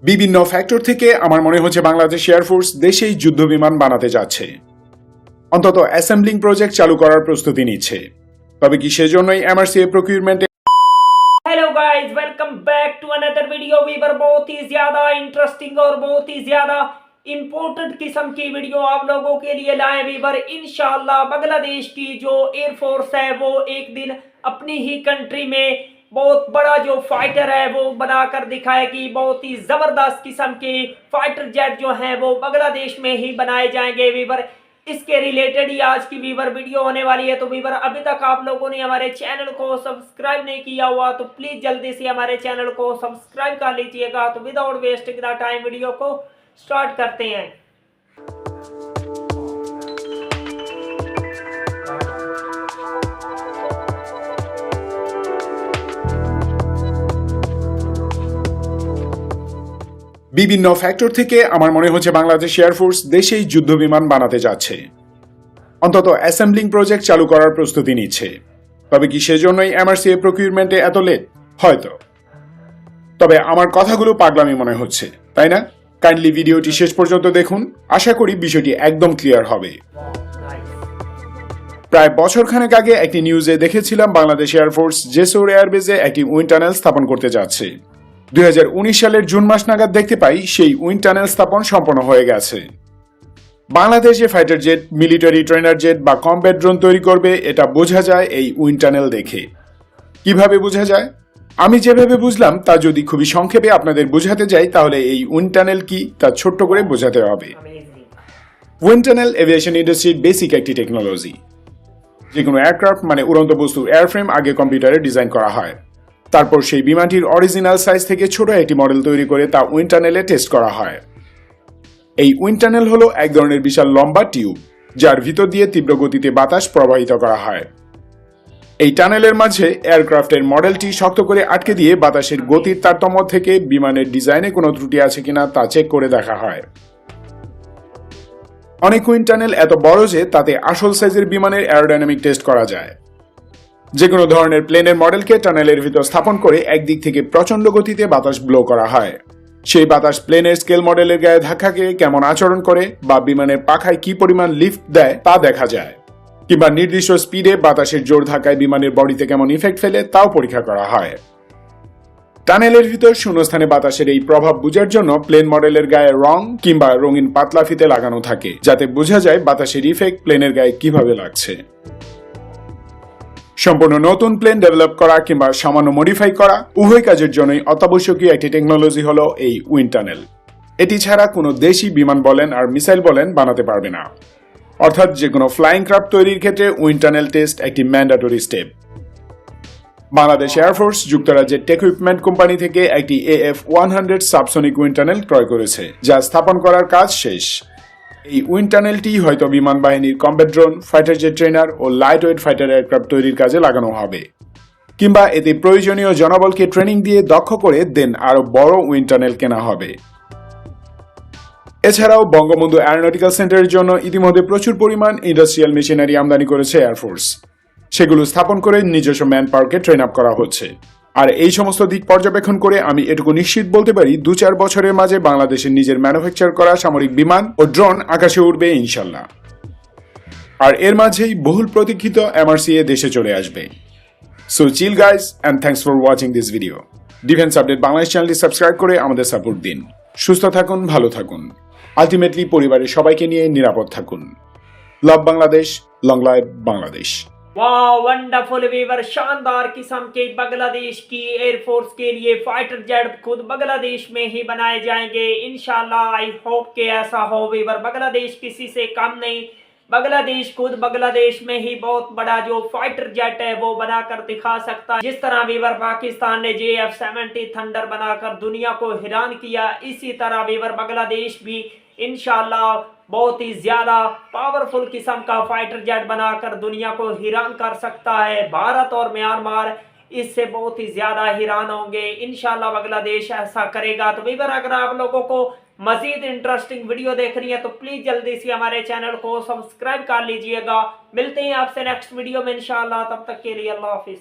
বিভিন্ন ফ্যাক্টর থেকে আমার মনে হচ্ছে বাংলাদেশ এয়ারফোর্স দেশেই যুদ্ধবিমান বানাতে যাচ্ছে, অন্তত অ্যাসেম্বলিং প্রজেক্ট চালু করার প্রস্তুতি নিচ্ছে। তবে কি সেজন্যই এমআরসিএ প্রকিউরমেন্টে hello guys, welcome back to another video. Viewer बहुत ही ज्यादा इंटरेस्टिंग और बहुत ही ज्यादा इंपॉर्टेंट किस्म की वीडियो आप लोगों के लिए लाए वीवर। इंशाल्लाह बांग्लादेश की जो एयरफोर्स है वो एक दिन अपनी ही कंट्री में बहुत बड़ा जो फाइटर है वो बनाकर दिखाएगी। बहुत ही जबरदस्त किस्म के फाइटर जेट जो हैं वो बांग्लादेश में ही बनाए जाएंगे वीवर। इसके रिलेटेड ही आज की वीवर वीडियो होने वाली है। तो वीवर अभी तक आप लोगों ने हमारे चैनल को सब्सक्राइब नहीं किया हुआ तो प्लीज जल्दी से हमारे चैनल को सब्सक्राइब कर लीजिएगा। तो without wasting the time video को स्टार्ट करते हैं। বিভিন্ন ফ্যাক্টর থেকে আমার মনে হচ্ছে বাংলাদেশ এয়ারফোর্স দেশেই যুদ্ধবিমান বানাতে যাচ্ছে, অন্তত অ্যাসেম্বলিং প্রজেক্ট চালু করার প্রস্তুতি নিচ্ছে। তবে কি সেজন্যই এমআরসিএ প্রকিউরমেন্টে এত লেট? হয়তো। তবে আমার কথাগুলো পাগলামি মনে হচ্ছে, তাই না? কাইন্ডলি ভিডিওটি শেষ পর্যন্ত দেখুন, আশা করি বিষয়টি একদম ক্লিয়ার হবে। প্রায় বছরখানেক আগে একটি নিউজে দেখেছিলাম বাংলাদেশ এয়ারফোর্স জেসোর এয়ারবেজে একটি উইন্ড টানেল স্থাপন করতে যাচ্ছে। 2019 সালের জুন মাস নাগাদ দেখতে পাই সেই উইন্ড টানেল স্থাপন সম্পন্ন হয়ে গেছে। বাংলাদেশে fighter jet, military trainer jet বা কমব্যাট ড্রোন তৈরি করবে এটা বোঝা যায় এই উইন্ড টানেল দেখে। কিভাবে বোঝা যায়? আমি যেভাবে বুঝলাম তা যদি খুবই সংক্ষেপে আপনাদের বোঝাতে যাই তাহলে এই উইন্ড টানেল কি তা ছোট্ট করে বোঝাতে হবে। উইন্ড টানেল এভিয়েশন ইন্ডাস্ট্রির বেসিক একটি টেকনোলজি। যে কোনো এয়ারক্রাফট মানে উড়ন্ত বস্তু এয়ারফ্রেম আগে কম্পিউটারে ডিজাইন করা হয়, তারপর সেই বিমানটির অরিজিনাল সাইজ থেকে ছোট একটি মডেল তৈরি করে তা উইন্ড টানেলে টেস্ট করা হয়। এই উইন্ড টানেল হলো এক ধরনের বিশাল লম্বা টিউব যার ভিতর দিয়ে তীব্র গতিতে বাতাস প্রবাহিত করা হয়। এই টানেলের মাঝে এয়ারক্রাফটের মডেলটি শক্ত করে আটকে দিয়ে বাতাসের গতির তারতম্য থেকে বিমানের ডিজাইনে কোনো ত্রুটি আছে কিনা তা চেক করে দেখা হয়। অনেক উইন্ড টানেল এত বড় যে তাতে আসল সাইজের বিমানের এরোডাইনামিক টেস্ট করা যায়। যে কোনো ধরনের প্লেনের মডেলকে টানেলের ভিতর স্থাপন করে একদিক থেকে প্রচন্ড গতিতে বাতাস ব্লো করা হয়। সেই বাতাস প্লেনের স্কেল মডেলের গায়ে ধাক্কা খেয়ে কেমন আচরণ করে বা বিমানের পাখায় কি পরিমাণ লিফট দেয় তা দেখা যায়, কিংবা নির্দিষ্ট স্পিডে বাতাসের জোর ধাক্কায় বিমানের বডিতে কেমন ইফেক্ট ফেলে তাও পরীক্ষা করা হয়। টানেলের ভিতর শূন্যস্থানে বাতাসের এই প্রভাব বোঝার জন্য প্লেন মডেলের গায়ে রং কিংবা রঙিন পাতলা ফিতে লাগানো থাকে, যাতে বোঝা যায় বাতাসের ইফেক্ট প্লেনের গায়ে কিভাবে লাগছে। সম্পূর্ণ নতুন প্লেন ডেভেলপ করা কিংবা সামান্য মডিফাই করা উভয় কাজের জন্যই অত্যাবশ্যকীয় একটি টেকনোলজি হলো এই উইন্ড টানেল। এটি ছাড়া কোনো দেশি বিমান বলেন আর মিসাইল বলেন বানাতে পারবে না। অর্থাৎ যে কোনো ফ্লাইং ক্রাফট তৈরির ক্ষেত্রে উইন্ড টানেল টেস্ট একটি ম্যান্ডেটরি স্টেপ। বাংলাদেশ এয়ারফোর্স যুক্তরাজ্যের টেকইকুইপমেন্ট কোম্পানি থেকে একটি AF-100 সাবসনিক উইন্ড টানেল ক্রয় করেছে, যা স্থাপন করার কাজ শেষ। এই উইন্ড টানেলটি হয়তো বিমান বাহিনীর combat drone, fighter jet trainer ও লাইট ওয়েট ফাইটার এয়ারক্রাফট তৈরির কাজে লাগানো হবে, কিংবা এতে প্রয়োজনীয় জনবলকে ট্রেনিং দিয়ে দক্ষ করে দেন আরো বড় উইন্ড টানেল কেনা হবে। এছাড়াও বঙ্গবন্ধু অ্যারোনটিক্যাল সেন্টারের জন্য ইতিমধ্যে প্রচুর পরিমাণ ইন্ডাস্ট্রিয়াল মেশিনারি আমদানি করেছে এয়ারফোর্স। সেগুলো স্থাপন করে নিজস্ব ম্যান পাওয়ারকে ট্রেন আপ করা হচ্ছে। আর এই সমস্ত দিক পর্যবেক্ষণ করে আমি এটুকু নিশ্চিত বলতে পারি 2-4 বছরের মাঝে বাংলাদেশের নিজের ম্যানুফ্যাকচার করা সামরিক বিমান ও ড্রোন আকাশে উড়বে ইনশাল্লাহ। আর এর মাঝেই বহুল প্রতীক্ষিত এমআরসিএ দেশে চলে আসবে। So chill guys and thanks for watching this video. Defence update Bangladesh চ্যানেলটি সাবস্ক্রাইব করে আমাদের সাপোর্ট দিন। সুস্থ থাকুন, ভালো থাকুন, আলটিমেটলি পরিবারের সবাইকে নিয়ে নিরাপদ থাকুন। লাভ বাংলাদেশ, লং লাইভ বাংলাদেশ। वाह, वंडरफुल वीवर। शानदार किस्म के बांग्लादेश की एयरफोर्स के लिए फाइटर जेट खुद बांग्लादेश में ही बनाए जाएंगे इंशाल्लाह। आई होप के ऐसा हो वीवर। बांग्लादेश किसी से कम नहीं, बांग्लादेश खुद बांग्लादेश में ही बहुत बड़ा जो फाइटर जेट है वो बनाकर दिखा सकता है। जिस तरह वीवर पाकिस्तान ने JF-70 थंडर बनाकर दुनिया को हैरान किया, इसी तरह वीवर बांग्लादेश भी इंशाल्लाह बहुत ही ज्यादा पावरफुल किस्म का फाइटर जेट बनाकर दुनिया को हैरान कर सकता है। भारत और म्यांमार इससे बहुत ही ज्यादा हैरान होंगे। इंशाल्लाह बांग्लादेश ऐसा करेगा। तो वीवर अगर आप लोगों को मजीद इंटरेस्टिंग वीडियो देखनी है तो प्लीज जल्दी से हमारे चैनल को सब्सक्राइब कर लीजिएगा। मिलते हैं आपसे नेक्स्ट वीडियो में इंशाल्लाह। तब तक के लिए अल्लाह हाफिज।